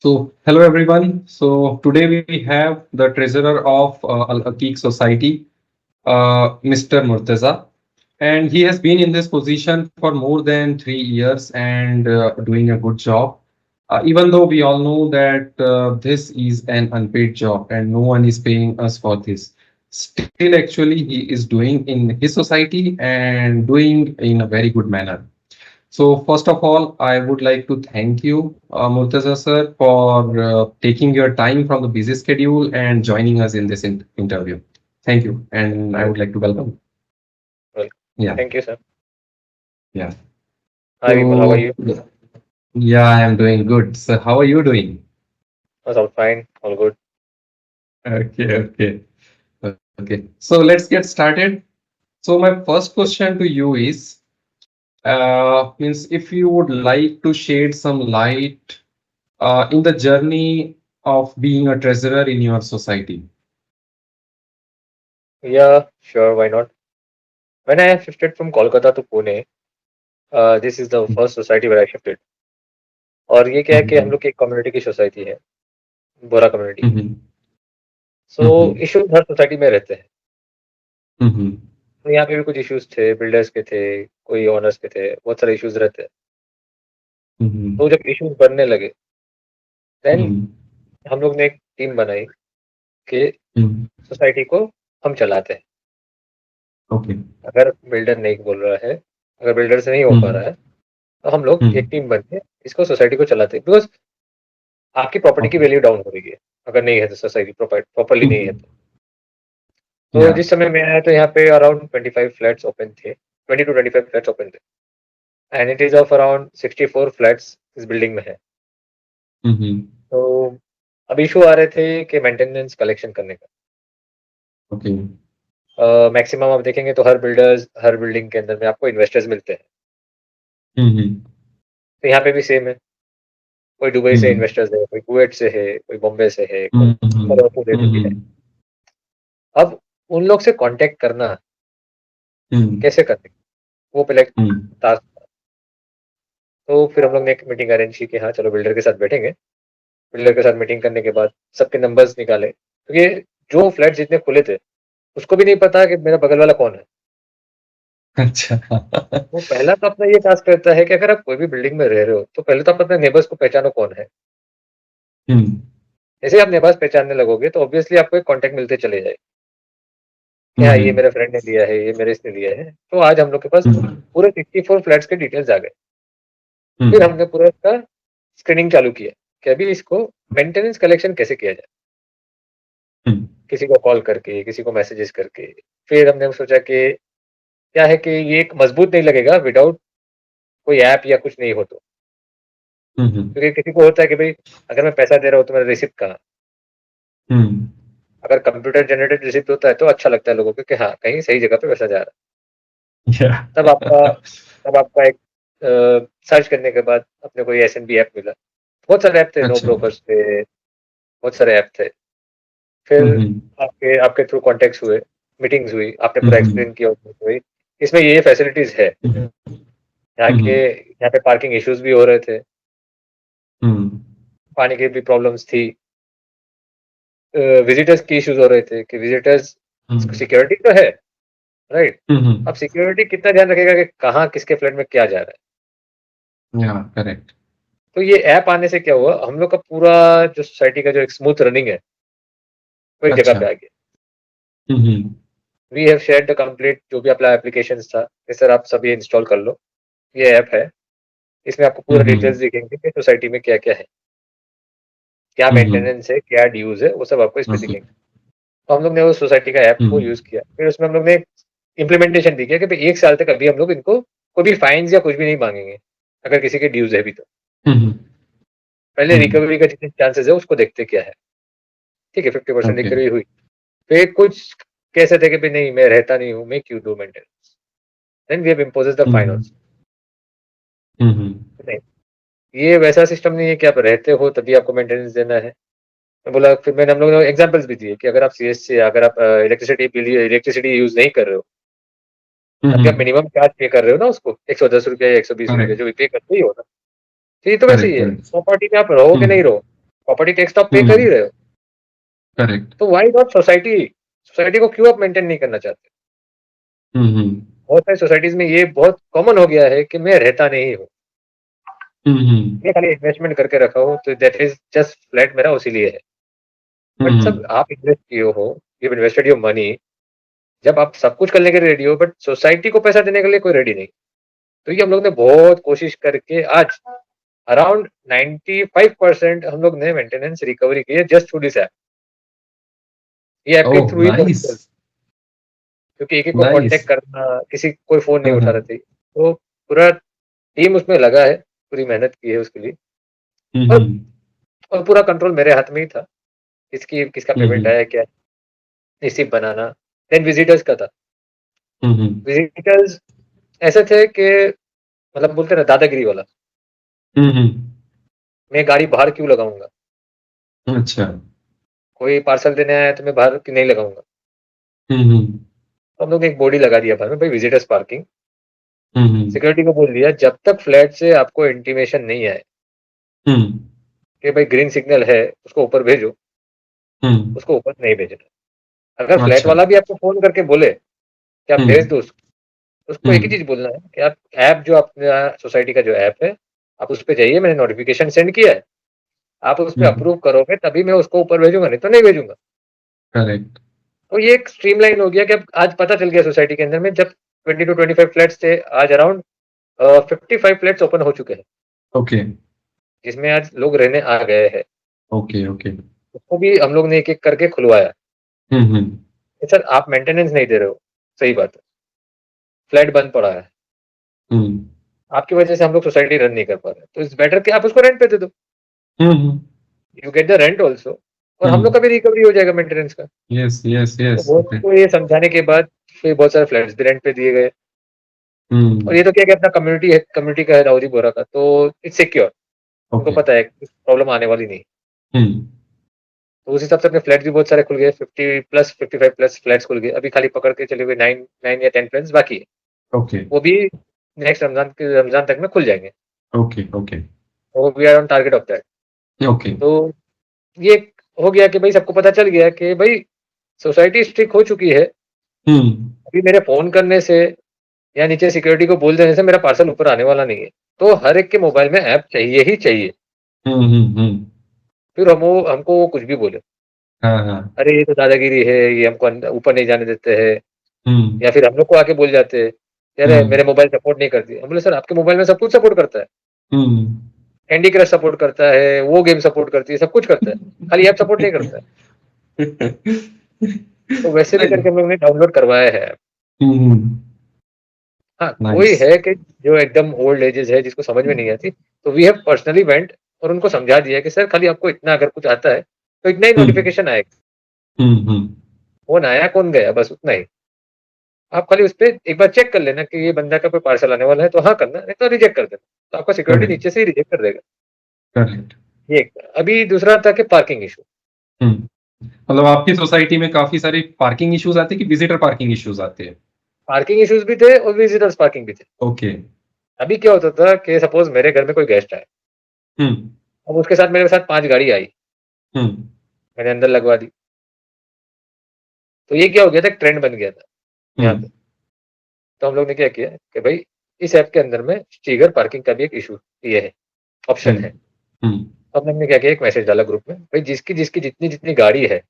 Hello everyone. Today we have the treasurer of Al Aqiq Society, Mr. Murtaza, and he has been in this position for more than 3 years and doing a good job. Even though we all know that this is an unpaid job and no one is paying us for this, still actually he is doing in his society and doing in a very good manner. So first of all, I would like to thank you, Murtaza sir, for taking your time from the busy schedule and joining us in this interview. Thank you, and I Well, would like to welcome. well, Yeah, thank you, sir. yeah. Hi, Vimal. How are So you? yeah, I am doing good. So how are you doing? Was all fine, all good. Okay, okay, okay. So let's get started. So my first question to you is, means if you would like to shed some light in the journey of being a treasurer in your society. Yeah, sure, why not? When I shifted from Kolkata to Pune, this is the first society where I shifted. और ये क्या है कि हम Mhm, लोग की एक community की सोसाइटी है, बोरा कम्युनिटी। mhm, सो mhm, इश्यूज हर सोसाइटी में रहते हैं। mhm, तो यहाँ पे भी कुछ इश्यूज थे, बिल्डर्स के थे, कोई ओनर्स के थे, बहुत सारे इश्यूज रहते हैं। तो mhm, जब इश्यूज बढ़ने लगे, देन mhm, हम लोग ने एक टीम बनाई कि mhm. सोसाइटी को हम चलाते हैं। Okay. अगर बिल्डर नहीं बोल रहा है, अगर बिल्डर से नहीं हो पा रहा Mhm, है, तो हम लोग एक mhm. टीम बन के इसको सोसाइटी को चलाते हैं। बिकॉज़ आपकी प्रॉपर्टी की Okay. वैल्यू डाउन हो रही है, अगर नहीं है तो सोसाइटी प्रॉपर्ली नहीं है Mhm. तो। तो Yeah. जिस समय मैं आया तो यहाँ पे अराउंड 25 फ्लैट्स ओपन थे, 20 टू 25 फ्लैट्स ओपन थे and it is of around 64 flats इस बिल्डिंग में है। Mhm. तो अब इश्यू आ रहे थे कि मेंटेनेंस कलेक्शन करने का। Okay. मैक्सिमम आप देखेंगे तो हर बिल्डिंग के अंदर में आपको इन्वेस्टर्स मिलते हैं। Mhm. तो यहाँ पे भी सेम है, कोई दुबई से Mhm. इन्वेस्टर्स है, कोई कुवैत से है, कोई बॉम्बे से है, कोई Mhm. कलरफुल है जो भी है। Mhm. अब उन लोग से कॉन्टैक्ट करना Mhm. कैसे करें? वो पहले एक Mhm. टास्क था। तो फिर हम लोग ने एक मीटिंग अरेंज की कि हाँ, चलो बिल्डर के साथ बैठेंगे। बिल्डर के साथ मीटिंग करने के बाद सबके नंबर्स निकाले। क्योंकि जो फ्लैट जितने खुले थे, उसको भी नहीं पता कि मेरा बगल वाला कौन है। अच्छा. वो पहला तो अपना ये टास्क रहता है कि अगर आप कोई भी बिल्डिंग में रह रहे हो, तो पहले तो आप अपने नेबर्स को पहचानो कौन है। Mhm. जैसे ही आप नेबर्स पहचानने लगोगे, तो ऑब्वियसली आपको एक कॉन्टैक्ट मिलते चले जाएगा कि हाँ, ये Mhm. मेरे फ्रेंड ने दिया है, ये मेरे इसने दिया है। तो आज हम लोग के पास Mhm. पूरे 64 फ्लैट्स के डिटेल्स आ गए। फिर Mhm. हमने पूरा इसका स्क्रीनिंग चालू किया कि अभी इसको मेंटेनेंस कलेक्शन कैसे किया जाए। Mhm. किसी को कॉल करके, किसी को मैसेजेस करके। फिर हमने सोचा कि क्या है कि ये एक मजबूत नहीं लगेगा विदाउट कोई ऐप या कुछ नहीं हो तो। Mhm. क्योंकि किसी को होता है कि भई अगर मैं पैसा दे रहा हूँ तो मेरा रिसिप्ट कहाँ? Mhm. अगर कंप्यूटर जनरेटेड रिसिप्ट होता है तो अच्छा लगता है लोगों को कि हाँ, कहीं सही जगह पे पैसा जा रहा है। Yeah. तब आपका तब आपका एक सर्च करने के बाद अपने को ये एसएनबी ऐप मिला। बहुत सारे ऐप थे, नो अच्छा. ब्रोकर्स थे, बहुत सारे ऐप थे। फिर Mhm. आपके आपके थ्रू कॉन्टैक्ट्स हुए, मीटिंग्स हुई, आपने पूरा Mhm. एक्सप्लेन किया उसमें कि भई इसमें ये फैसिलिटीज़ है। Mhm. Mhm. यहाँ पे पार्किंग इश्यूज़ भी हो रहे थे, Mhm. पानी की भी प्रॉब्लम्स थी, विज़िटर्स की इश्यूज़ हो रहे थे कि विज़िटर्स Mhm. सिक्योरिटी तो है, राइट? अब Mhm. सिक्योरिटी कितना ध्यान रखेगा कि कहाँ किसके फ्लैट में क्या जा रहा है। Yeah, correct. तो ये ऐप आने से क्या हुआ, हम लोग का पूरा जो सोसाइटी का जो एक स्मूथ रनिंग है, वो एक जगह अच्छा. पे आ गया। Mhm. We have shared the complete जो भी अपना एप्लीकेशंस था, कि सर आप सब ये इंस्टॉल कर लो, ये ऐप है, इसमें आपको पूरा डिटेल्स Mhm. दिखेंगे कि सोसाइटी में क्या-क्या है, क्या Mhm. मेंटेनेंस है, क्या ड्यूज़ है, वो सब आपको इसमें Okay. दिखेंगे। तो हम लोग ने वो सोसाइटी का ऐप को Mhm. यूज़ किया, फिर उसमें हम लोग ने इम्प्लीमेंटेशन भी किया कि भई 1 साल तक अभी हम लोग इनको कोई भी फाइन्स या कुछ भी नहीं माँगेंगे, अगर किसी के ड्यूज़ है भी तो। Mhm. पहले Mhm. रिकवरी का जितने चांसेज़ है उसको देखते क्या है, ठीक है 50% Okay. रिकवरी हुई। फिर कुछ कैसे थे कि भई नहीं मैं रहता नहीं हूँ, make you do maintenance, then we have imposed the fine Mhm. Also. Mhm. नहीं, ये वैसा सिस्टम नहीं है कि आप रहते हो तभी आपको मेंटेनेंस देना है। मैं बोला फिर मैंने हम लोगों ने एग्ज़ाम्पल्स भी दिए कि अगर आप सीएससी अगर आप इलेक्ट्रिसिटी यूज़ नहीं कर रहे हो, तभी आप Mhm. मिनिमम चार्ज पे कर रहे हो ना उसको, ₹110 या ₹120 Correct. जो भी पे करते ही हो ना। तो ये तो वैसे Correct. ही है, Correct. प्रॉपर्टी में आप रहो कि नहीं Mhm. रहो, प्रॉपर्टी टैक्स तो आप पे कर ही रहे हो, करेक्ट। तो व्हाई नॉट सोसाइटी? सोसाइटी को क्यों आप मेंटेन नहीं करना चाहते? बहुत सारी सोसाइटीज में ये बहुत कॉमन हो गया है कि मैं रहता नहीं हूँ, मैं खाली इन्वेस्टमेंट करके रखा हूँ, तो दैट इज जस्ट फ्लैट मेरा उसी लिए है। बट सब आप इन्वेस्ट किए हो, यू इन्वेस्टेड योर मनी, जब आप सब कुछ करने के लिए रेडी हो, बट सोसाइटी को पैसा देने के लिए कोई रेडी नहीं। तो ये हम लोग ने बहुत कोशिश करके आज अराउंड 95% हम लोग ने मेंटेनेंस रिकवरी की है जस्ट थ्रू दिस ऐप। ये ऐप के ओह थ्रू ही नाइस, पॉसिबल, क्योंकि एक एक को नाइस। कांटेक्ट करना, किसी कोई फोन नहीं उठा रहे थे, तो पूरा टीम उसमें लगा है, पूरी मेहनत की है उसके लिए। और, और पूरा कंट्रोल मेरे हाथ में ही था, किसका पेमेंट आया क्या, रिसिप्ट बनाना। देन विजिटर्स का था, विजिटर्स ऐसे थे कि मतलब बोलते ना दादागिरी वाला, मैं गाड़ी बाहर क्यों लगाऊंगा, अच्छा। कोई पार्सल देने आया तो मैं बाहर क्यों नहीं लगाऊंगा। तो हम लोग ने एक बोर्ड ही लगा दिया बाहर में, भाई विजिटर्स पार्किंग। सिक्योरिटी को बोल दिया जब तक फ्लैट से आपको इंटीमेशन नहीं आए कि भाई ग्रीन सिग्नल है, उसको ऊपर भेजो, उसको ऊपर नहीं भेजना। अगर फ्लैट अच्छा। वाला भी आपको फोन करके बोले कि आप भेज दो उसको एक ही हम्म चीज बोलना है कि आप ऐप जो अपने सोसाइटी का जो ऐप है, आप उस पर जाइए, मैंने नोटिफिकेशन सेंड किया है, आप उस पर अप्रूव करोगे तभी मैं उसको ऊपर भेजूंगा, नहीं तो नहीं भेजूंगा। करेक्ट। तो ये एक स्ट्रीमलाइन हो गया कि अब आज पता चल गया सोसाइटी के अंदर में, जब 20 to 25 फ्लैट्स थे, आज अराउंड 55 फ्लैट्स ओपन हो चुके हैं, ओके जिसमें आज लोग रहने आ गए हैं। Okay okay. उसको भी हम लोग ने एक एक करके खुलवाया। सर आप मेंटेनेंस नहीं दे रहे हो, सही बात है, फ्लैट बंद पड़ा है, आपकी वजह से हम लोग सोसाइटी रन नहीं कर पा रहे, तो इट्स बेटर कि आप उसको रेंट पे दे दो, you get the rent also, और हम लोग का भी रिकवरी हो जाएगा मेंटेनेंस का। यस यस तो यस। बहुत को ये समझाने के बाद फिर बहुत सारे फ्लैट्स भी रेंट पे दिए गए। और ये तो क्या कि अपना कम्युनिटी है, कम्युनिटी का है दाऊदी बोरा का, तो इट्स सिक्योर, उनको ओके। पता है प्रॉब्लम आने वाली नहीं। तो उस हिसाब से अपने फ्लैट भी बहुत सारे खुल गए, 55 प्लस फ्लैट्स खुल गए, अभी खाली पकड़ के चले हुए 9 या 10 फ्लैट्स बाकी है, ओके वो भी नेक्स्ट रमजान तक में खुल जाएंगे। ओके ओके तो we are on target of that. Okay. तो ये हो गया कि भाई सबको पता चल गया कि भाई सोसाइटी स्ट्रिक्ट हो चुकी है, अभी मेरे फोन करने से या नीचे सिक्योरिटी को बोल देने से मेरा पार्सल ऊपर आने वाला नहीं है, तो हर एक के मोबाइल में ऐप चाहिए ही चाहिए। फिर हमको वो कुछ भी बोले, हाँ हाँ। अरे ये तो दादागिरी है, ये हमको ऊपर नहीं जाने देते हैं, या फिर हम लोग को आके बोल जाते हैं अरे मेरे मोबाइल सपोर्ट नहीं करती। हम बोले सर आपके मोबाइल में सब कुछ सपोर्ट करता है, कैंडी क्रश सपोर्ट करता है, वो गेम सपोर्ट करती है, सब कुछ करता है, खाली ऐप सपोर्ट नहीं करता है। तो वैसे भी करके हम लोग ने डाउनलोड करवाया है ऐप। हाँ, कोई नाइस। है कि जो एकदम ओल्ड एजेस है जिसको समझ में नहीं आती, तो वी हैव पर्सनली वेंट और उनको समझा दिया कि सर खाली आपको इतना अगर कुछ आता है तो इतना ही नोटिफिकेशन आएगा, कौन आया कौन गया बस उतना ही। आप खाली उस पर एक बार चेक कर लेना कि ये बंदा का कोई पार्सल आने वाला है तो हाँ करना, नहीं तो रिजेक्ट कर देना, तो आपका सिक्योरिटी करेक्ट नीचे से ही रिजेक्ट कर देगा। करेक्ट। ये अभी दूसरा था कि पार्किंग इशू। मतलब आपकी सोसाइटी में काफी सारे पार्किंग इश्यूज आते हैं कि विजिटर पार्किंग इश्यूज आते हैं? पार्किंग इश्यूज भी थे और विजिटर्स पार्किंग भी थे। ओके। अभी क्या होता था कि सपोज मेरे घर में कोई गेस्ट आए, अब उसके साथ मेरे साथ 5 गाड़ी आई, मैंने अंदर लगवा दी, तो ये क्या हो गया था, एक ट्रेंड बन गया था यहाँ पे। तो हम लोग ने क्या किया कि भाई इस ऐप के अंदर में स्ट्रीगर पार्किंग का भी एक इशू ये है, ऑप्शन है। तो हम लोग ने क्या किया, एक मैसेज डाला ग्रुप में, भाई जिसकी जिसकी जितनी जितनी गाड़ी है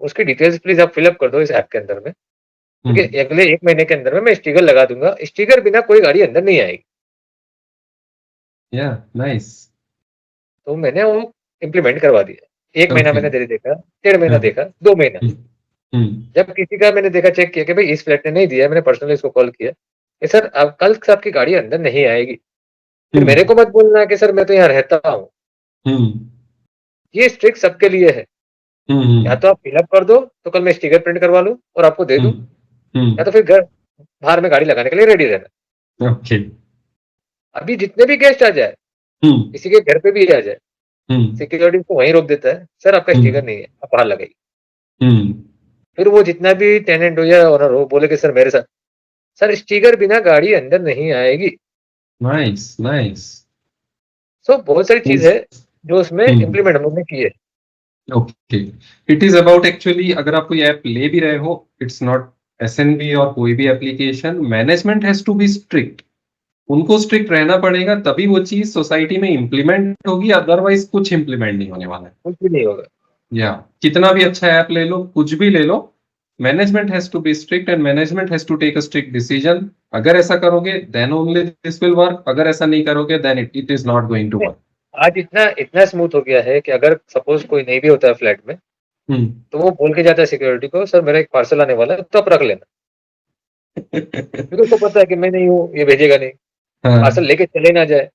उसकी डिटेल्स प्लीज आप फिलअप कर दो इस ऐप के अंदर में, क्योंकि अगले 1 महीने के अंदर में मैं स्टिकर लगा दूंगा, स्टिकर बिना कोई गाड़ी अंदर नहीं आएगी। या नाइस। तो मैंने वो इम्प्लीमेंट करवा दिया। 1 महीना ओके। मैंने देखा, 1.5 महीना देखा, 2 महीना, जब किसी का मैंने देखा, चेक किया कि भाई इस फ्लैट ने नहीं दिया, मैंने पर्सनली इसको कॉल किया कि सर अब कल से आपकी गाड़ी अंदर नहीं आएगी, फिर मेरे को मत बोलना कि सर मैं तो यहाँ रहता हूँ। ये स्ट्रिक्ट सबके लिए है, या तो आप फिलअप कर दो तो कल मैं स्टिकर प्रिंट करवा लूँ और आपको दे दूँ, या तो फिर घर बाहर में गाड़ी लगाने के लिए रेडी रहना। ओके। अभी जितने भी गेस्ट आ जाए, किसी के घर पे भी आ जाए, सिक्योरिटी को वहीं रोक देता है, सर आपका स्टिकर नहीं है, आप बाहर लगाइए। फिर वो जितना भी टेनेंट हो या ओनर हो बोले कि सर मेरे साथ, सर स्टिकर बिना गाड़ी अंदर नहीं आएगी। Nice nice. सो बहुत सारी चीज है जो उसमें इम्प्लीमेंट हम लोग ने किए। Okay, it is about actually अगर आप कोई ऐप ले भी रहे हो, इट्स नॉट एसएनबी और कोई भी application, management has to be strict. उनको स्ट्रिक्ट रहना पड़ेगा, तभी वो चीज सोसाइटी में इम्प्लीमेंट होगी, अदरवाइज कुछ इम्प्लीमेंट नहीं होने वाला है। कुछ भी नहीं होगा। या कितना भी अच्छा ऐप ले लो, कुछ भी ले लो, management has to be strict and management has to take a strict decision. अगर ऐसा करोगे then only this will work, अगर ऐसा नहीं करोगे then it is not going to work. आज इतना इतना स्मूथ हो गया है कि अगर सपोज कोई नहीं भी होता है फ्लैट में, तो वो बोल के जाता है सिक्योरिटी को, सर मेरा एक पार्सल आने वाला है तो आप रख लेना, क्योंकि उसको पता है कि मैं नहीं हूँ, ये भेजेगा नहीं, पार्सल लेके चले ना जाए।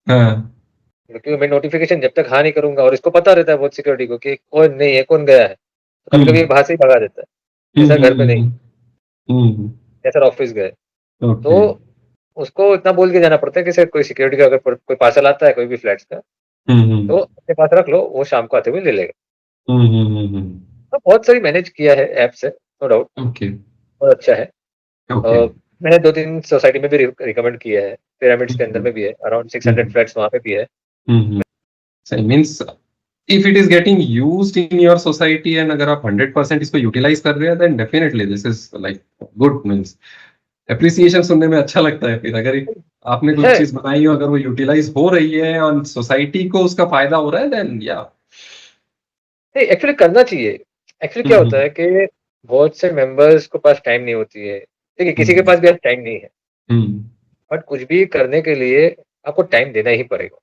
क्योंकि मैं नोटिफिकेशन जब तक हाँ नहीं करूंगा, और इसको पता रहता है बहुत सिक्योरिटी को कि कौन नहीं है, कौन गया है, तो कभी कभी बाहर से ही भगा देता है कि सर घर पे नहीं, या सर ऑफिस गए। तो उसको इतना बोल के जाना पड़ता है कि सर कोई सिक्योरिटी का अगर कोई पार्सल आता है कोई भी फ्लैट्स का, तो अपने पास रख लो, वो शाम को आते हुए ले लेगा। तो बहुत सारी मैनेज किया है ऐप से, नो डाउट, बहुत अच्छा है। मैंने 2-3 सोसाइटी में भी रिकमेंड किया है, पिरामिड्स के अंदर में भी है, अराउंड 600 फ्लैट्स वहाँ पे भी है। Means if it is getting used in your society and अगर आप 100% इसको यूटिलाइज कर रहे हैं, then definitely this is like good. Means appreciation सुनने में अच्छा लगता है। फिर अगर आपने कुछ चीज बनाई हो, अगर वो यूटिलाइज हो रही है और सोसाइटी को उसका फायदा हो रहा है, देन या नहीं, एक्चुअली करना चाहिए। एक्चुअली क्या होता है कि बहुत से मेंबर्स को पास टाइम नहीं होती है, देखिए किसी के पास भी आज टाइम नहीं है, बट कुछ भी करने के लिए आपको टाइम देना ही पड़ेगा।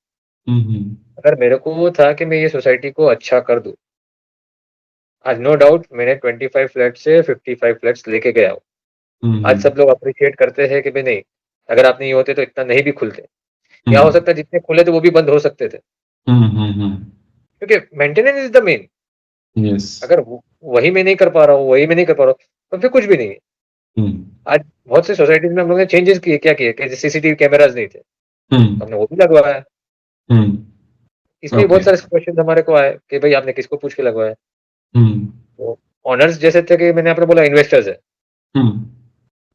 अगर मेरे को था कि मैं ये सोसाइटी को अच्छा कर दूं, आज नो डाउट मैंने 25 फ्लैट से 55 फ्लैट्स लेके गया हूँ। आज सब लोग अप्रिशिएट करते हैं कि भाई नहीं, अगर आप नहीं होते तो इतना नहीं भी खुलते, या हो सकता है जितने खुले थे वो भी बंद हो सकते थे, क्योंकि मेंटेनेंस इज द मेन। अगर वही मैं नहीं कर पा रहा हूँ, वही मैं नहीं कर पा रहा हूँ, तो फिर कुछ भी नहीं है। आज बहुत सी सोसाइटीज में हम लोगों ने चेंजेस किए, क्या किए कि सीसीटीवी कैमराज नहीं थे, हमने वो भी लगवाया। इसमें बहुत सारे क्वेश्चन हमारे को आए कि भाई आपने किसको पूछ के लगवाया। तो ऑनर्स जैसे थे कि मैंने आपने बोला इन्वेस्टर्स है,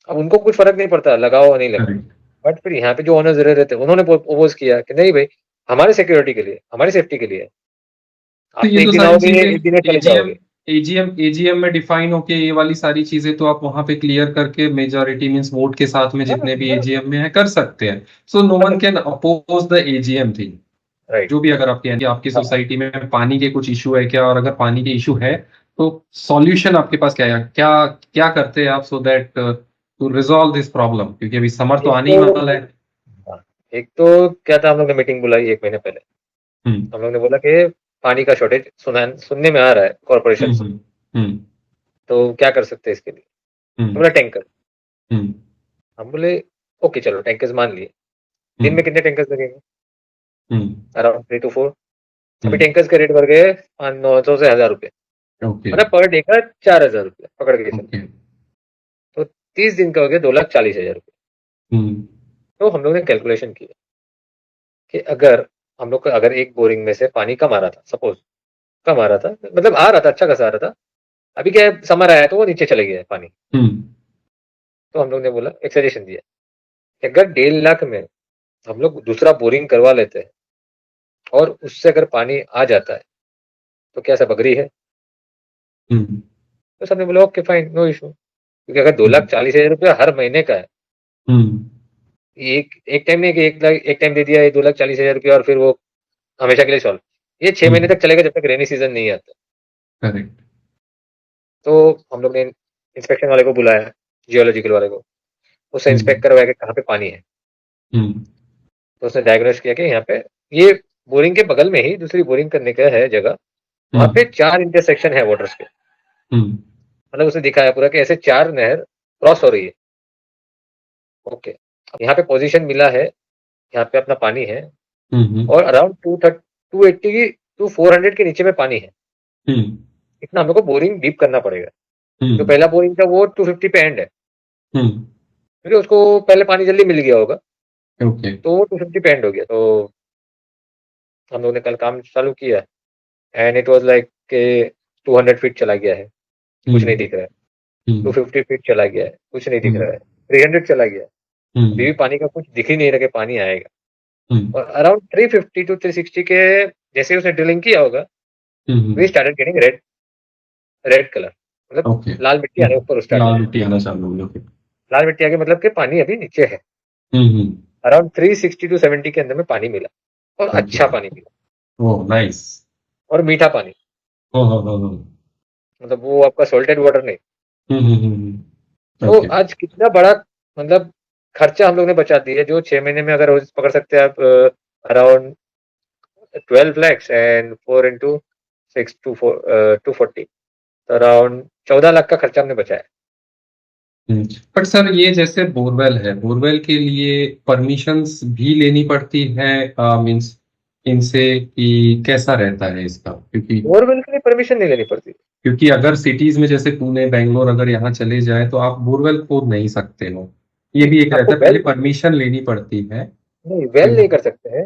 अब उनको कुछ फर्क नहीं पड़ता लगाओ और नहीं लगाओ, बट फिर यहाँ पे जो ऑनर्स रह रहे थे उन्होंने प्रपोज किया कि नहीं भाई, हमारे सिक्योरिटी के लिए, हमारी सेफ्टी के लिए आप तो ये एक तो दिन सारी आओगे, एक दिन में चीजें चले जाओगे। एजीएम में डिफाइन होके ये वाली सारी चीजें तो आप वहां पे क्लियर करके मेजॉरिटी मींस वोट के साथ में जितने भी एजीएम में है कर सकते हैं। So no one can oppose the AGM thing. जो भी अगर आपके आपकी सोसाइटी में पानी के कुछ इशू है क्या, और अगर पानी के इशू है तो सॉल्यूशन आपके पास क्या है, क्या क्या करते हैं आप so that to resolve this problem, क्योंकि अभी समर तो आने ही वाला है। एक तो क्या था, हम लोग ने मीटिंग बुलाई 1 महीने पहले, हम लोग ने बोला कि पानी का शॉर्टेज सुनने में आ रहा है कॉर्पोरेशन से, तो क्या कर सकते हैं इसके लिए। बोला टैंकर। हम बोले ओके चलो टैंकर्स मान लिए, दिन में कितने टैंकर्स लगेंगे, अराउंड 3 to 4। अभी टैंकर्स के रेट बढ़ गए 900 से 1000 रुपए, मतलब पर डे का 4000 रुपए पकड़ के चलो, तो 30 दिन का हो गया 2,40,000 रुपए। तो हम लोग ने कैलकुलेशन किया कि अगर हम लोग का अगर एक बोरिंग में से पानी कम आ रहा था, सपोज कम आ रहा था, मतलब आ रहा था, अच्छा खासा आ रहा था, अभी क्या है समर आया तो वो नीचे चले गया है पानी। तो हम लोग ने बोला, एक सजेशन दिया कि अगर 1.5 लाख में हम लोग दूसरा बोरिंग करवा लेते हैं और उससे अगर पानी आ जाता है तो क्या सब अग्री है। तो सबने बोला ओके फाइन, नो इशू, क्योंकि अगर 2,40,000 रुपया हर महीने का है, एक टाइम नहीं कि एक टाइम दे दिया ये 2,40,000 रुपया और फिर वो हमेशा के लिए सॉल्व, ये 6 महीने तक चलेगा जब तक रेनी सीजन नहीं आता। करेक्ट। तो हम लोग ने इंस्पेक्शन वाले को बुलाया, जियोलॉजिकल वाले को, उससे इंस्पेक्ट करवाया कि कहाँ पे पानी है। तो उसने डायग्नोस किया कि यहाँ पे ये बोरिंग के बगल में ही दूसरी बोरिंग करने का है जगह, वहां पे 4 इंटरसेक्शन है वाटर्स के, मतलब उसने दिखाया पूरा कि ऐसे 4 नहर क्रॉस हो रही है। ओके, यहाँ पे पोजीशन मिला है, यहाँ पे अपना पानी है, और अराउंड 280 टू 400 के नीचे में पानी है। इतना हम लोग को बोरिंग डीप करना पड़ेगा। जो पहला बोरिंग था वो 250 पे एंड है, क्योंकि उसको पहले पानी जल्दी मिल गया होगा, तो वो 250 पे एंड हो गया। तो हम लोग ने कल काम चालू किया एंड इट वाज लाइक के 200 फीट चला गया है, कुछ नहीं दिख रहा है। 250 फीट चला गया है, कुछ नहीं दिख रहा है। 300 चला गया है, अभी भी पानी का कुछ दिख ही नहीं रहा कि पानी आएगा। और अराउंड 350 टू 360 के जैसे ही उसने ड्रिलिंग किया होगा, hmm, we started getting red colour, मतलब ओके। लाल मिट्टी आने ऊपर स्टार्ट हो लाल गई। मिट्टी आना चालू हुई, ओके। लाल मिट्टी आ गई मतलब कि पानी अभी नीचे है। हम्म, अराउंड 360 टू 70 के अंदर में पानी मिला, और ओके। अच्छा पानी मिला, ओ नाइस। और मीठा पानी। हाँ हाँ हाँ हाँ। मतलब वो आपका सॉल्टेड वाटर नहीं। तो ओके। आज कितना बड़ा, मतलब खर्चा हम लोग ने बचा दिया, जो 6 महीने में अगर रोज पकड़ सकते हैं आप, अराउंड 12 lakhs एंड 4 into 6 240, तो अराउंड 14 लाख का खर्चा हमने बचाया। बट सर ये जैसे बोरवेल है, बोरवेल के लिए परमिशंस भी लेनी पड़ती है, मींस इनसे, कि कैसा रहता है इसका? क्योंकि बोरवेल के लिए परमिशन नहीं लेनी पड़ती। क्योंकि अगर सिटीज में जैसे पुणे बेंगलोर अगर यहाँ चले जाए तो आप बोरवेल खोद नहीं सकते हो। ये भी एक आपको रहता है, पहले वेल, परमिशन लेनी पड़ती है। नहीं वेल नहीं कर सकते हैं,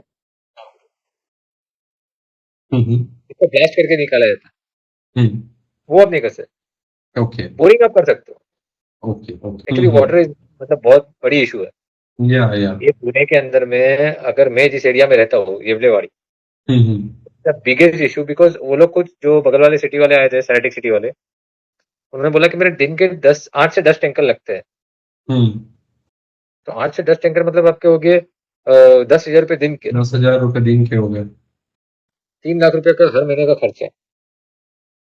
हम्म इसको ब्लास्ट करके निकाला जाता है, हम्म, वो आप नहीं कर सकते। ओके बोरिंग आप कर सकते हो। Okay okay. Actually water is, मतलब बहुत बड़ी इशू है या। ये पुणे के अंदर में। अगर मैं जिस एरिया में रहता हूँ, येवलेवाड़ी, हम्म, द बिगेस्ट इशू, बिकॉज वो लोग कुछ जो बगल वाले सिटी वाले आए थे, सैनेटिक सिटी वाले, उन्होंने बोला कि मेरे दिन के 8 से 10 टैंकर लगते हैं। हम्म। तो 8 से 10 टैंकर मतलब आपके हो गए 10,000 रुपये दिन के। 10,000 रुपये दिन के हो गए। 3 लाख रुपए का हर महीने का खर्चा है।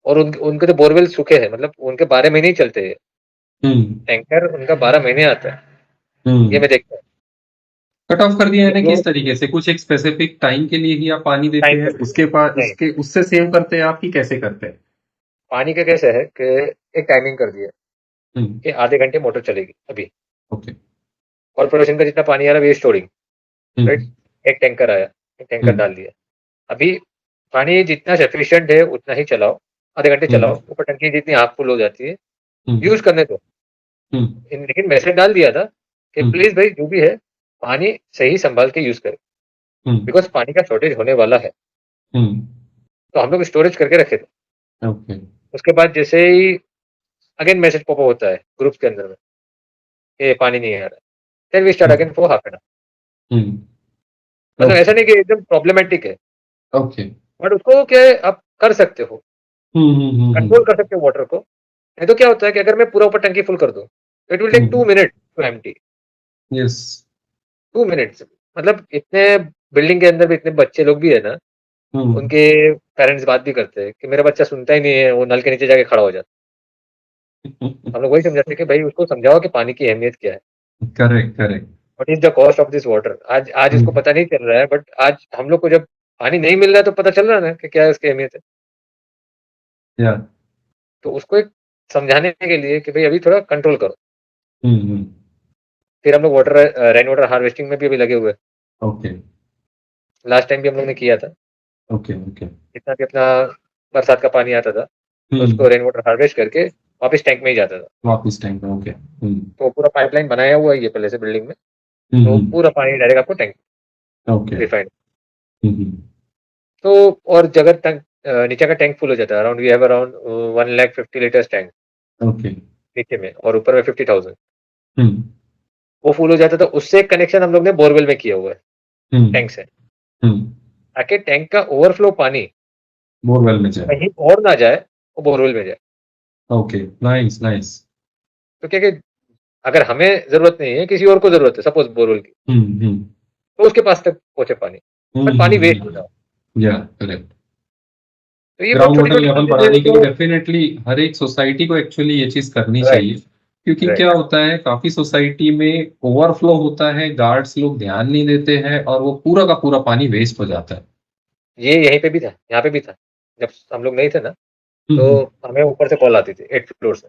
और उनके तो बोरवेल सूखे हैं, मतलब उनके 12 महीने ही चलते हैं। हम्म टैंकर उनका 12 महीने आता है, ये हम्म। मैं देखता हूँ। कट ऑफ कर दिया है ये ना जो किस तरीके से? कुछ एक स्पेसिफिक टाइम के लिए ही आप पानी देते टाइम हैं, पर, उसके बाद नहीं, उसके उससे सेव करते हैं आप, कि कैसे करते हैं? पानी का कैसे है कि एक टाइमिंग कर दिया हम्म, कि आधे घंटे मोटर चलेगी अभी। ओके। कॉर्पोरेशन का जितना पानी आ रहा है, वे स्टोरिंग, राइट। हम्म एक टैंकर आया, एक टैंकर हम्म डाल दिया। अभी पानी जितना सफिशिएंट है उतना ही चलाओ, आधे घंटे हम्म चलाओ, ऊपर टंकी जितनी हाफ फुल हो जाती है, हम्म यूज करने दो। हम्म लेकिन मैसेज डाल दिया था कि हम्म प्लीज भाई जो भी है, पानी सही संभाल के यूज करें, हम्म, बिकॉज पानी का शॉर्टेज होने वाला है। हम्म, तो हम लोग स्टोरेज करके रखे थे। ओके। उसके बाद जैसे ही अगेन मैसेज पॉप होता है ग्रुप्स के अंदर में कि पानी नहीं आ रहा है, then we start hmm again for half an hour. Hmm, मतलब ओके ऐसा नहीं कि एकदम प्रॉब्लमेटिक है, ओके। बट उसको क्या है, आप कर सकते हो, कंट्रोल हम्म, कर सकते हो वाटर को। नहीं तो क्या होता है कि अगर मैं पूरा ऊपर टंकी फुल कर दूं, it will take 2 minute to empty. Yes. 2 minutes, मतलब इतने बिल्डिंग के अंदर भी इतने बच्चे लोग भी है ना, हम्म, उनके पेरेंट्स बात भी करते हैं कि मेरा बच्चा सुनता ही नहीं है, वो नल के नीचे जाके खड़ा हो जाता है। हम लोग वही समझाते हैं कि भाई उसको समझाओ कि पानी की अहमियत क्या है, correct correct. What is the cost of this water. आज आज इसको हम्म, पता नहीं चल रहा है, बट आज हम लोग को जब पानी नहीं मिल रहा है तो पता चल रहा है ना कि क्या है उसकी अहमियत है। या। तो उसको एक समझाने के लिए कि भाई अभी थोड़ा कंट्रोल करो। हम्म, फिर हम लोग वाटर, रेन वाटर हार्वेस्टिंग में भी अभी लगे हुए हैं। ओके लास्ट टाइम भी हम लोग ने किया था। Okay okay. जितना भी अपना बरसात का पानी आता था, तो उसको हम्म, रेन वाटर हार्वेस्ट करके वापस टैंक में ही जाता था। वापिस टाइम पे, ओके। तो पूरा पाइपलाइन बनाया हुआ है ये पहले से बिल्डिंग में, तो हम्म, पूरा पानी डायरेक्ट आपको टैंक, ओके। रिफाइंड। हम्म, तो और जगह टैंक, नीचे का टैंक फुल हो जाता है, around we have around 1,50,000 tank okay. नीचे में, और ऊपर में 50,000। हम्म वो फुल हो जाता था, उससे एक कनेक्शन हम लोग ने बोरवेल में किया हुआ है, हम्म टैंक से, हम्म, ताकि टैंक का ओवरफ्लो पानी बोरवेल में जाए। कहीं और ना जाए, वो बोरवेल में जाए। Okay, nice nice. तो क्या कि अगर हमें जरूरत नहीं है, किसी और को जरूरत है सपोज बोरवेल की, हम्म, तो उसके पास तक पहुंचे पानी, बट पानी वेस्ट हो जाए। या करेक्ट। तो ये बहुत ग्राउंड छोटी वाटर छोटी लेवल चीजें हैं बढ़ाने के लिए जो, डेफिनेटली हर एक सोसाइटी को एक्चुअली ये चीज करनी राइट, चाहिए। क्योंकि क्या राइट। होता है, काफी सोसाइटी में ओवरफ्लो होता है, गार्ड्स लोग ध्यान नहीं देते हैं और वो पूरा का पूरा पानी वेस्ट हो जाता है। ये यहीं पे भी था, यहाँ पे भी था। जब हम लोग नहीं थे ना, तो हम्म हमें ऊपर से कॉल आती थी 8th फ्लोर से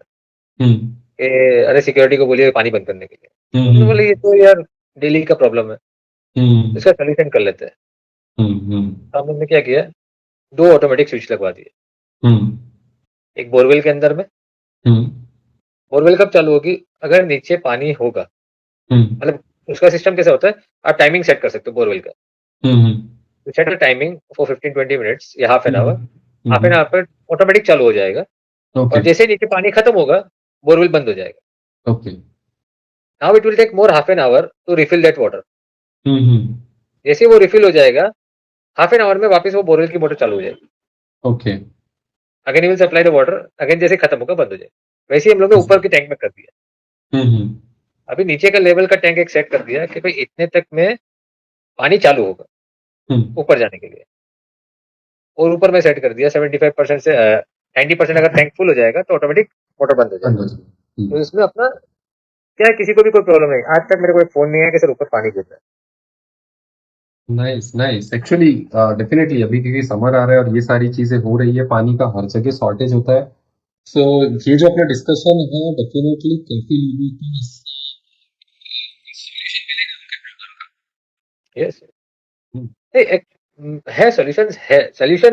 हम्म कि अरे सिक्योरिटी को बोलिए पानी बंद करने के लिए। हम्म तो हमने बोला हम्म ये तो यार डेली का प्रॉब्लम है, हम्म इसका सोल्यूशन कर लेते हैं। हम्म तो हम लोग ने क्या किया, 2 ऑटोमेटिक स्विच लगवा दिए। हम्म एक बोरवेल के अंदर में, हम्म बोरवेल कब चालू होगी, अगर नीचे पानी होगा, हम्म मतलब उसका सिस्टम कैसा होता है, आप टाइमिंग सेट कर सकते हो बोरवेल का। हम्म तो set a timing for 15-20 minutes या half an hour. Half an hmm, hour पर ऑटोमेटिक चालू हो जाएगा, ओके और जैसे ही नीचे पानी खत्म होगा, बोरवेल बंद हो जाएगा। Okay. Now it will take more half an hour to refill that water. Hmm hmm जैसे ही वो रिफिल हो जाएगा, हाफ एन आवर में वापस वो बोरवेल की मोटर चालू हो जाएगी। Okay. Again he will supply the water, again जैसे खत्म होगा बंद हो जाए। वैसे ही हम लोग ने ऊपर के टैंक में कर दिया। हम्म। अभी नीचे का लेवल का टैंक एक सेट कर दिया कि भाई इतने तक में पानी चालू होगा हम्म। ऊपर जाने के लिए, और ऊपर में सेट कर दिया 75% से 90%। अगर टैंक फुल हो जाएगा तो ऑटोमेटिक मोटर बंद हो जाएगा। तो इसमें अपना क्या है, किसी को भी कोई प्रॉब्लम नहीं। आज तक मेरे को फोन नहीं है कि सर ऊपर पानी गिर रहा है। Nice nice. एक्चुअली डेफिनेटली अभी क्योंकि समर आ रहा है और ये सारी चीजें हो रही है, पानी का हर जगह शॉर्टेज होता है। सो ये जो अपना डिस्कशन है डेफिनेटली काफी लोगों को इससे सॉल्यूशन मिलेगा उनके प्रॉब्लम का। यस, हम्म। है सॉल्यूशंस,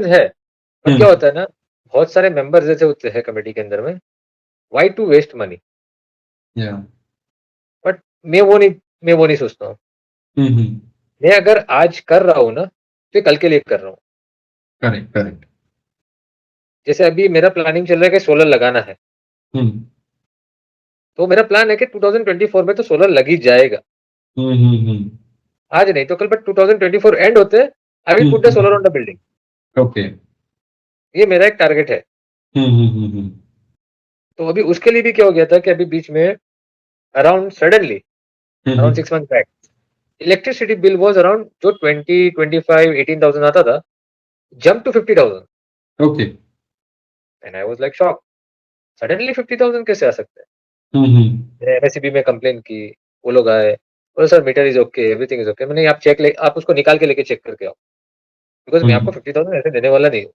बट क्या हम्म। होता है ना, बहुत सारे मेंबर्स जैसे होते हैं कमेटी के अंदर में, वाई टू वेस्ट मनी। या। बट मैं वो नहीं सोचता हूँ। हम्म। मैं अगर आज कर रहा हूँ ना, तो ये कल के लिए कर रहा हूँ। Correct correct. जैसे अभी मेरा प्लानिंग चल रहा है कि सोलर लगाना है, हम्म। तो मेरा प्लान है कि 2024 में तो सोलर लग ही जाएगा। हम्म। आज नहीं तो कल, बट 2024 एंड होते I will put the solar on the building. Okay. ये मेरा एक टारगेट है। हम्म। तो अभी उसके लिए भी क्या हो गया था कि अभी बीच में around suddenly around 6 month back electricity bill was around जो 20, 25, 18,000 आता था, jump to 50,000। Okay. And I was like shock, suddenly 50,000 कैसे आ सकते हैं। हम्म। मैंने एमएससीबी में कंप्लेन की, वो लोग आए, बोले sir meter is okay, everything is okay. मैंने आप आप उसको निकाल के लेके चेक करके आओ, बिकॉज मैं आपको 50,000 ऐसे देने वाला नहीं हूँ।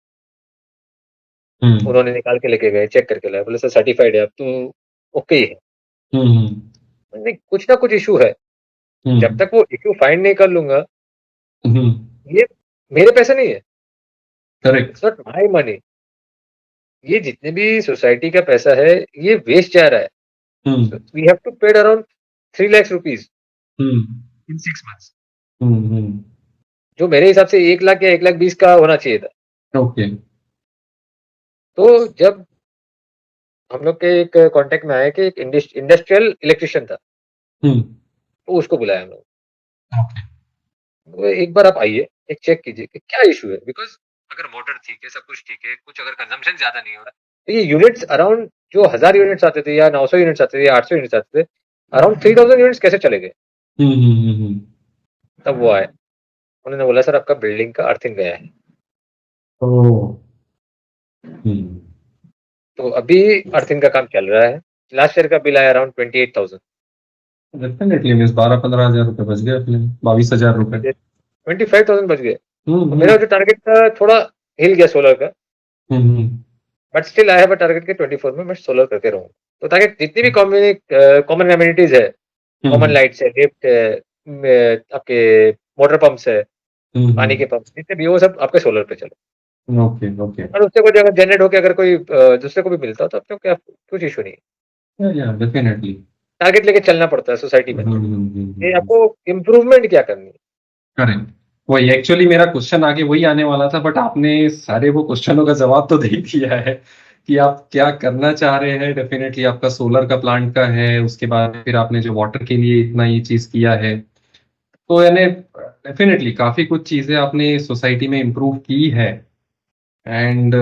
उन्होंने निकाल के लेके गए, चेक करके लाए, बोले सर सर्टिफाइड है अब तो ओके ही है। नहीं, कुछ ना कुछ इशू है। जब तक वो इशू फाइंड नहीं कर लूंगा, ये मेरे पैसे नहीं है, correct. It's not my money. ये जितने भी सोसाइटी का पैसा है, ये वेस्ट जा रहा है। We have to paid around 3 lakh rupees in 6 months, जो मेरे हिसाब से 1 लाख या 1,20,000 का होना चाहिए था। ओके। तो जब हम लोग के एक कांटेक्ट में आया कि एक इंडस्ट्रियल इलेक्ट्रिशियन था, तो उसको बुलाया हम लोग। तो एक बार आप आइए, एक चेक कीजिए कि क्या इशू है, बिकॉज अगर मोटर ठीक है, सब कुछ ठीक है, कुछ अगर कंजम्पशन ज्यादा नहीं हो रहा, तो ये यूनिट्स अराउंड जो 1,000 यूनिट्स आते थे या 900 यूनिट्स आते थे या 800 यूनिट्स आते थे, अराउंड 3,000 यूनिट्स कैसे चले गए। तब वो आए, उन्होंने बोला सर आपका बिल्डिंग का अर्थिंग गया है। तो अभी अर्थिंग का काम चल रहा है। लास्ट ईयर का बिल आया अराउंड 28,000। डेफिनेटली मीन्स 12-15 हजार रुपए बच गए अपने, 22,000 रुपए। 25,000 बच गए। तो मेरा जो टारगेट था थोड़ा हिल गया सोलर का, but still I have a target के 24 में मैं सोलर करके रहूंगा। तो ताकि जितनी भी कॉमन एमिनिटीज है, कॉमन लाइट्स है, लिफ्ट है, आपके मोटर पंप्स है, पानी के पंप जितने भी, वो सब आपके सोलर पे चले। Okay okay. और उससे कोई अगर जनरेट होकर अगर कोई दूसरे को भी मिलता हो तो आपको क्या कुछ इशू नहीं है। या डेफिनेटली। टारगेट लेके चलना पड़ता है सोसाइटी में, ये आपको इम्प्रूवमेंट क्या करनी है। करेक्ट। वही एक्चुअली मेरा क्वेश्चन आगे वही आने वाला था, बट आपने सारे वो क्वेश्चनों का जवाब तो दे ही दिया है कि आप क्या करना चाह रहे हैं। डेफिनेटली आपका सोलर का प्लांट का है, उसके बाद फिर आपने जो वाटर के लिए इतना ये चीज किया है, तो यानी डेफिनेटली काफी कुछ चीजें आपने सोसाइटी में इम्प्रूव की है। एंड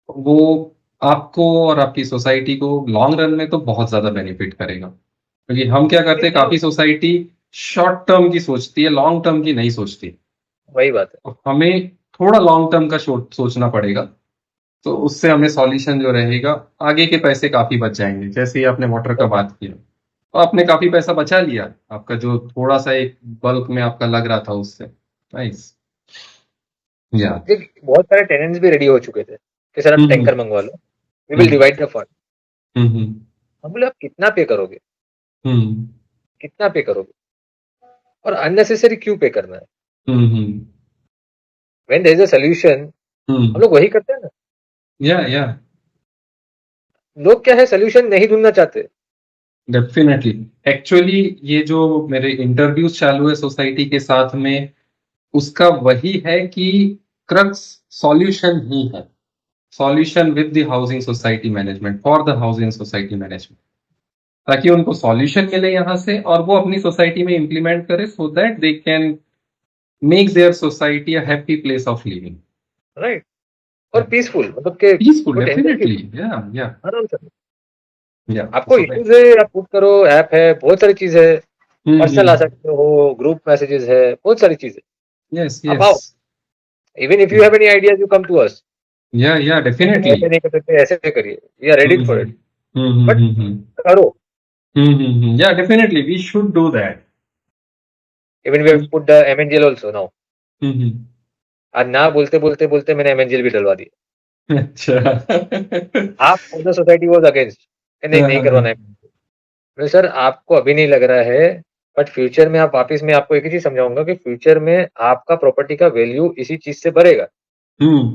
वो आपको और आपकी सोसाइटी को लॉन्ग रन में तो बहुत ज्यादा बेनिफिट करेगा, क्योंकि हम क्या करते हैं, काफी सोसाइटी शॉर्ट टर्म की सोचती है, लॉन्ग टर्म की नहीं सोचती। वही बात है। तो हमें थोड़ा लॉन्ग टर्म का सोचना पड़ेगा, तो उससे हमें सॉल्यूशन जो रहेगा, आगे के पैसे काफी बच जाएंगे। जैसे ही आपने वाटर का बात किया, तो आपने काफी पैसा बचा लिया, आपका जो थोड़ा सा एक बल्क में आपका लग रहा था उससे। नाइस। या। बहुत सारे टेनेंट्स भी रेडी हो चुके थे कि सर आप टैंकर मंगवा लो, we will divide the fund. हम बोले आप कितना पे करोगे, कितना पे करोगे, और अननेसेसरी क्यों पे करना है। When there is a solution, हम लोग वही करते हैं ना। या लोग क्या है, सॉल्यूशन नहीं ढूंढना चाहते। डेफिनेटली। एक्चुअली ये जो मेरे इंटरव्यूज चालू है सोसाइटी के साथ में, उसका वही है कि क्रक्स सॉल्यूशन ही है। Solution with the housing society management, for the housing society management, ताकि उनको सॉल्यूशन मिले यहाँ से और वो अपनी सोसाइटी में इंप्लीमेंट करे, so that they can makes their society a happy place of living. Right, और पीसफुल, मतलब कि Peaceful, कोई टेंशन की definitely. Yeah. आराम से। Yeah. आपको So इश्यूज है, आप पुट करो, ऐप है, बहुत सारी चीज है, पर्सनल आ Mhm. सकते हो, ग्रुप मैसेजेस है, बहुत सारी चीजें। Yes, आप आओ, yes. Even if you have any ideas, you come to us. Yeah, ऐसे definitely. नहीं कर सकते, ऐसे करिए, we are ready for it, Mhm. But Mhm. करो। Yeah, definitely. We should do that. Even we have put the MNGL also now. Mhm. आज ना बोलते बोलते बोलते मैंने एमएनजीएल भी डलवा दिया। अच्छा। आप द सोसाइटी वाज अगेंस्ट, नहीं नहीं करवाना है। नहीं सर, आपको अभी नहीं लग रहा है, बट फ्यूचर में आप वापस, मैं आपको एक ही चीज समझाऊंगा कि फ्यूचर में आपका प्रॉपर्टी का वैल्यू इसी चीज से बढ़ेगा। हम्म।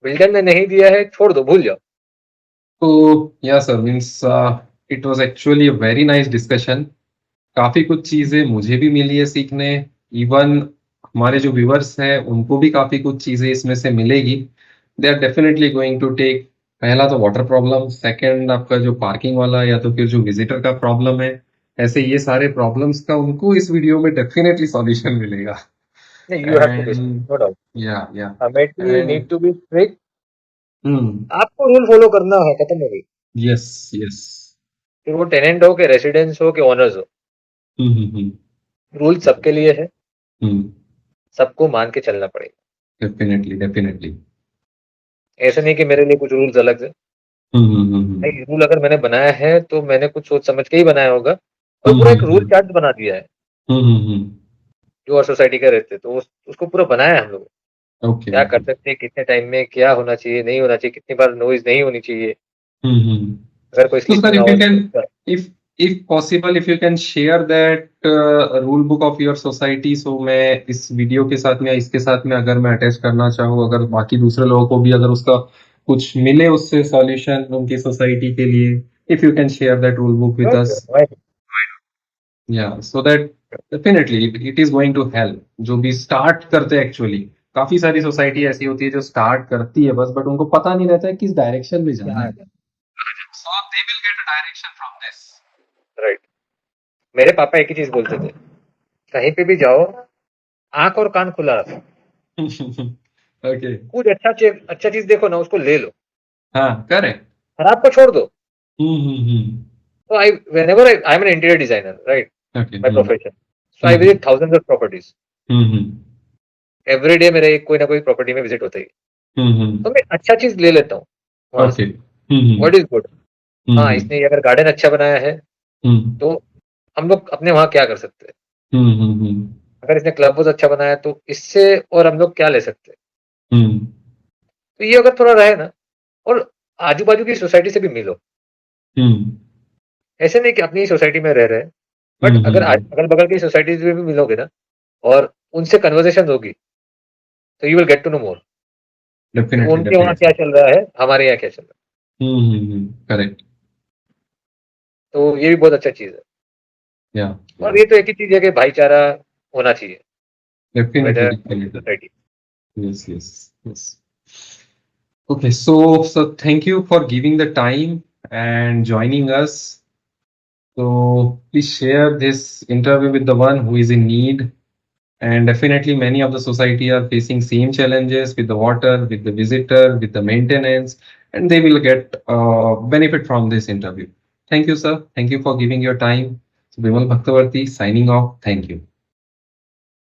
बिल्डर ने नहीं दिया है, छोड़ दो, भूल जाओ। तो या sir, means it was actually a very nice discussion. काफी कुछ चीजें मुझे भी मिली है सीखने, इवन हमारे जो व्यूअर्स हैं उनको भी काफी कुछ चीजें इसमें से मिलेगी। They are definitely going to take, पहला तो वाटर प्रॉब्लम, सेकंड आपका जो पार्किंग वाला या तो फिर जो विजिटर का प्रॉब्लम है, ऐसे ये सारे प्रॉब्लम्स का उनको इस वीडियो में डेफिनेटली सॉल्यूशन मिलेगा। नहीं, you have to be, and no doubt, या committee and need to be strict. Hmm. आपको रूल फॉलो करना है, खत्म हो गई। Yes yes. फिर वो टेनेंट हो, कि रेसिडेंस हो, कि ओनर्स हो, हम्म। रूल सबके लिए है, हम्म। सबको मान के चलना पड़ेगा। डेफिनेटली। ऐसे नहीं कि मेरे लिए कुछ रूल्स अलग है। हम्म। नहीं, रूल अगर मैंने बनाया है तो मैंने कुछ सोच समझ के ही बनाया होगा, और पूरा एक रूल हम्म। चार्ट बना दिया है हम्म। जो और सोसाइटी का रहते, तो उसको पूरा बनाया है हम लोग। ओके क्या कर ओके। सकते हैं, कितने टाइम में क्या होना चाहिए, नहीं होना चाहिए, कितनी बार नॉइज नहीं होनी चाहिए, हम्म। अगर कोई So sir, sleeping if you hours can, है। if possible, if you can share that rule book of your society, so मैं इस वीडियो के साथ में या इसके साथ में अगर मैं अटैच करना चाहूँ, अगर बाकी दूसरे लोगों को भी अगर उसका कुछ मिले उससे सॉल्यूशन उनकी सोसाइटी के लिए, if you can share that rule book with us, yeah, so that definitely it is going to help. जो भी स्टार्ट करते हैं एक्चुअली, काफी सारी सोसाइटी ऐसी होती है जो स्टार्ट करती है बस, बट उनको पता नहीं रहता है किस डायरेक्शन में जाना है। So they will get a direction from this. Right, मेरे पापा एक ही चीज बोलते थे, कहीं पे भी जाओ, आंख और कान खुला रखो, Okay. कुछ अच्छा चीज देखो ना, उसको ले लो, हाँ, करेक्ट। खराब को छोड़ दो। हम्म। तो I am an interior designer, right, okay. My profession, so I visit thousands of properties hmm. Every day. मेरे कोई ना कोई प्रॉपर्टी में विजिट होता ही है। तो मैं अच्छा चीज ले लेता हूँ वहां ओके। से, व्हाट इज गुड। हाँ, इसने अगर गार्डन अच्छा बनाया है, तो हम लोग अपने वहां क्या कर सकते हैं, अगर इसने क्लब हाउस अच्छा बनाया तो इससे और हम लोग क्या ले सकते हैं। तो ये अगर थोड़ा रहे ना, और आजू बाजू की सोसाइटी से भी मिलो, ऐसे नहीं कि अपनी ही सोसाइटी में रह रहे हैं, बट अगर अगल बगल की सोसाइटीज में भी मिलोगे ना, और उनसे कन्वर्सेशन होगी, तो you will get to know more, definitely उनके वहाँ क्या चल रहा है, हमारे यहाँ क्या चल रहा डेफिनेटली। करेक्ट। है। तो ये भी बहुत अच्छा चीज है। या और ये तो एक ही चीज है कि भाईचारा होना चाहिए, whether definitely. Society. Yes. Okay, so thank you for giving the time and joining us. So please share this interview with the one who is in need. And definitely many of the society are facing same challenges with the water, with the visitor, with the maintenance, and they will get benefit from this interview. Thank you, sir. Thank you for giving your time. So Bimal Bhaktavarti signing off. Thank you.